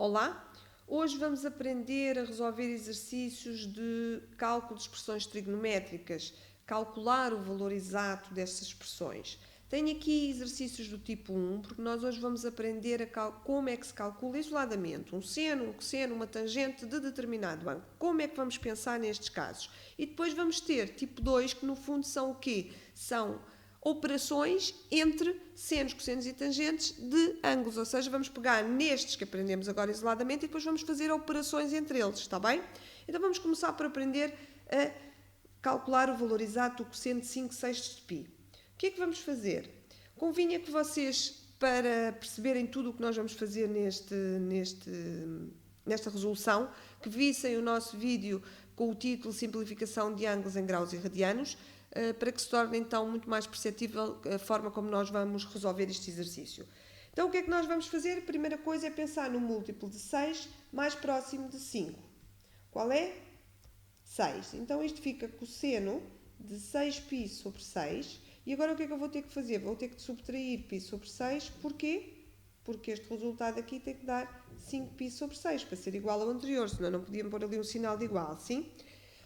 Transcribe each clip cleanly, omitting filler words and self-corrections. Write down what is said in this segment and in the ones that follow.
Olá! Hoje vamos aprender a resolver exercícios de cálculo de expressões trigonométricas, calcular o valor exato dessas expressões. Tenho aqui exercícios do tipo 1, porque nós hoje vamos aprender como é que se calcula isoladamente um seno, um cosseno, uma tangente de determinado ângulo. Como é que vamos pensar nestes casos? E depois vamos ter tipo 2, que no fundo são o quê? São operações entre senos, cossenos e tangentes de ângulos, ou seja, vamos pegar nestes que aprendemos agora isoladamente e depois vamos fazer operações entre eles, está bem? Então vamos começar por aprender a calcular o valor exato do cosseno de 5/6 de π. O que é que vamos fazer? Convinha que vocês, para perceberem tudo o que nós vamos fazer nesta resolução, que vissem o nosso vídeo com o título Simplificação de ângulos em graus e radianos, para que se torne então muito mais perceptível a forma como nós vamos resolver este exercício. Então o que é que nós vamos fazer? A primeira coisa é pensar no múltiplo de 6 mais próximo de 5. Qual é? 6. Então isto fica cosseno de 6π sobre 6. E agora o que é que eu vou ter que fazer? Vou ter que subtrair π sobre 6. Porquê? Porque este resultado aqui tem que dar 5π sobre 6 para ser igual ao anterior, senão não podíamos pôr ali um sinal de igual, sim?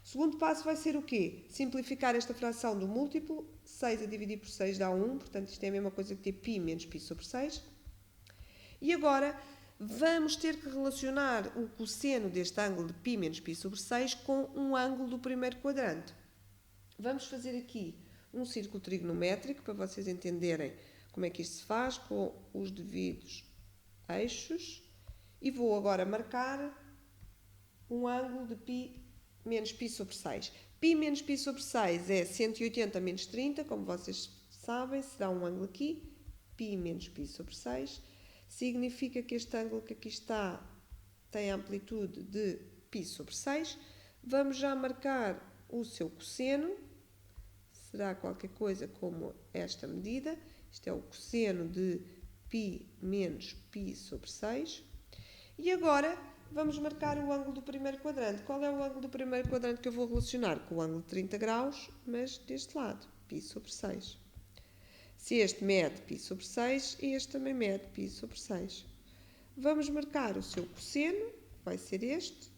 O segundo passo vai ser o quê? Simplificar esta fração do múltiplo. 6 a dividir por 6 dá 1, portanto isto é a mesma coisa que ter π menos π sobre 6. E agora vamos ter que relacionar o cosseno deste ângulo de π menos π sobre 6 com um ângulo do primeiro quadrante. Vamos fazer aqui um círculo trigonométrico para vocês entenderem como é que isto se faz com os devidos eixos. E vou agora marcar um ângulo de π menos π sobre 6. π menos π sobre 6 é 180 menos 30, como vocês sabem, será um ângulo aqui. π menos π sobre 6 significa que este ângulo que aqui está tem a amplitude de π sobre 6. Vamos já marcar o seu cosseno. Será qualquer coisa como esta medida. Isto é o cosseno de π menos π sobre 6. E agora vamos marcar o ângulo do primeiro quadrante. Qual é o ângulo do primeiro quadrante que eu vou relacionar? Com o ângulo de 30 graus, mas deste lado, π sobre 6. Se este mede π sobre 6, este também mede π sobre 6. Vamos marcar o seu cosseno, vai ser este.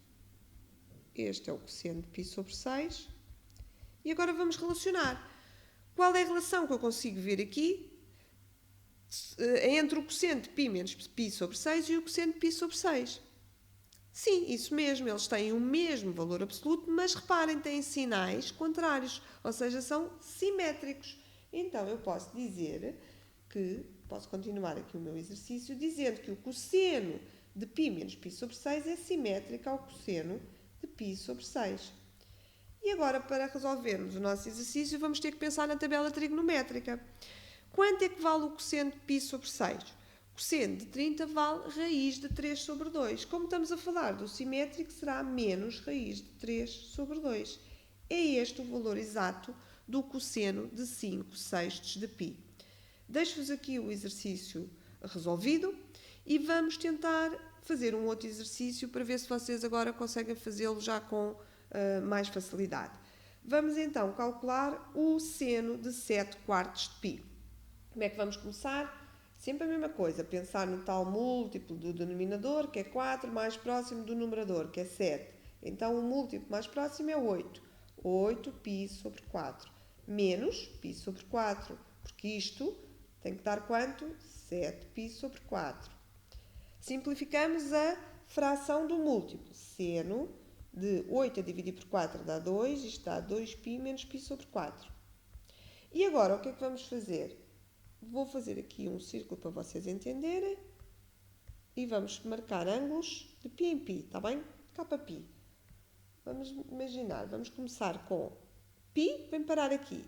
Este é o cosseno de π sobre 6. E agora vamos relacionar. Qual é a relação que eu consigo ver aqui entre o cosseno de π menos π sobre 6 e o cosseno de π sobre 6? Sim, isso mesmo, eles têm o mesmo valor absoluto, mas reparem, têm sinais contrários, ou seja, são simétricos. Então, eu posso dizer que, posso continuar aqui o meu exercício, dizendo que o cosseno de π menos π sobre 6 é simétrico ao cosseno de π sobre 6. E agora, para resolvermos o nosso exercício, vamos ter que pensar na tabela trigonométrica. Quanto é que vale o cosseno de π sobre 6? O cosseno de 30 vale raiz de 3 sobre 2. Como estamos a falar do simétrico, será menos raiz de 3 sobre 2. É este o valor exato do cosseno de 5/6 de π. Deixo-vos aqui o exercício resolvido e vamos tentar fazer um outro exercício para ver se vocês agora conseguem fazê-lo já com mais facilidade. Vamos então calcular o seno de 7/4 de π. Como é que vamos começar? Sempre a mesma coisa, pensar no tal múltiplo do denominador, que é 4, mais próximo do numerador, que é 7. Então, o múltiplo mais próximo é 8. 8π sobre 4. Menos π sobre 4, porque isto tem que dar quanto? 7π sobre 4. Simplificamos a fração do múltiplo. Seno de 8 a dividir por 4 dá 2, isto dá 2π menos π sobre 4. E agora, o que é que vamos fazer? Vou fazer aqui um círculo para vocês entenderem. E vamos marcar ângulos de π em π, está bem? Kπ. Vamos imaginar, vamos começar com π, vem parar aqui.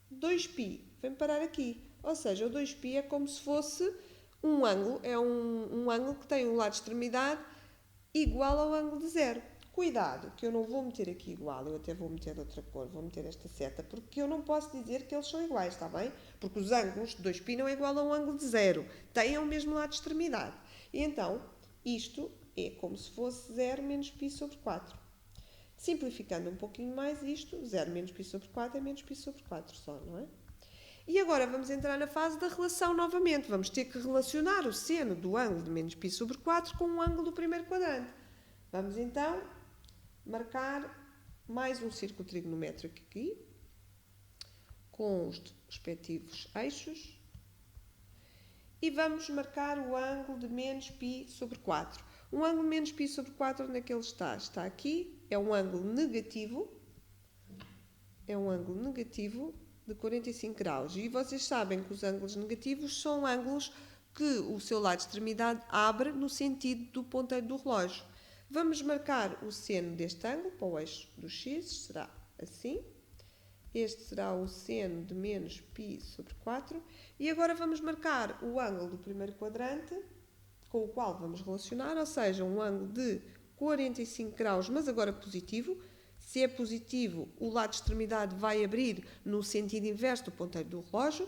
2π, vem parar aqui. Ou seja, o 2π é como se fosse um ângulo, é um ângulo que tem um lado de extremidade igual ao ângulo de zero. Cuidado, que eu não vou meter aqui igual, eu até vou meter outra cor, vou meter esta seta, porque eu não posso dizer que eles são iguais, está bem? Porque os ângulos de 2π não é igual a um ângulo de zero, têm o mesmo lado de extremidade. E então, isto é como se fosse 0 menos π sobre 4. Simplificando um pouquinho mais isto, 0 menos π sobre 4 é menos π sobre 4 só, não é? E agora vamos entrar na fase da relação novamente. Vamos ter que relacionar o seno do ângulo de menos π sobre 4 com o ângulo do primeiro quadrante. Vamos então marcar mais um círculo trigonométrico aqui, com os respectivos eixos. E vamos marcar o ângulo de menos π sobre 4. Um ângulo de menos π sobre 4, onde é que ele está? Está aqui, é um ângulo negativo. É um ângulo negativo de 45 graus. E vocês sabem que os ângulos negativos são ângulos que o seu lado de extremidade abre no sentido do ponteiro do relógio. Vamos marcar o seno deste ângulo para o eixo dos x, será assim. Este será o seno de menos π sobre 4. E agora vamos marcar o ângulo do primeiro quadrante, com o qual vamos relacionar, ou seja, um ângulo de 45 graus, mas agora positivo. Se é positivo, o lado de extremidade vai abrir no sentido inverso do ponteiro do relógio.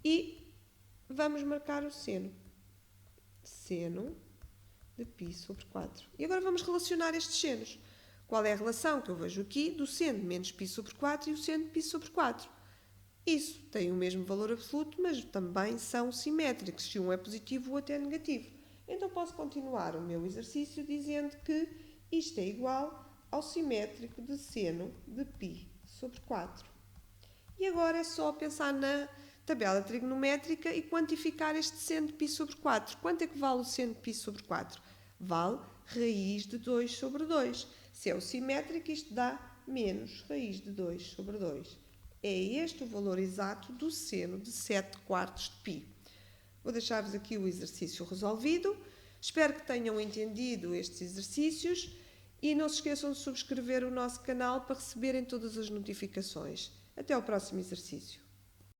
E vamos marcar o seno. Seno de π sobre 4. E agora vamos relacionar estes senos. Qual é a relação que eu vejo aqui do seno de menos π sobre 4 e o seno de π sobre 4? Isso tem o mesmo valor absoluto, mas também são simétricos. Se um é positivo, o outro é negativo. Então posso continuar o meu exercício dizendo que isto é igual ao simétrico de seno de π sobre 4. E agora é só pensar na tabela trigonométrica e quantificar este seno de π sobre 4. Quanto é que vale o seno de π sobre 4? Vale raiz de 2 sobre 2. Se é o simétrico, isto dá menos raiz de 2 sobre 2. É este o valor exato do seno de 7/4 de π. Vou deixar-vos aqui o exercício resolvido. Espero que tenham entendido estes exercícios e não se esqueçam de subscrever o nosso canal para receberem todas as notificações. Até ao próximo exercício.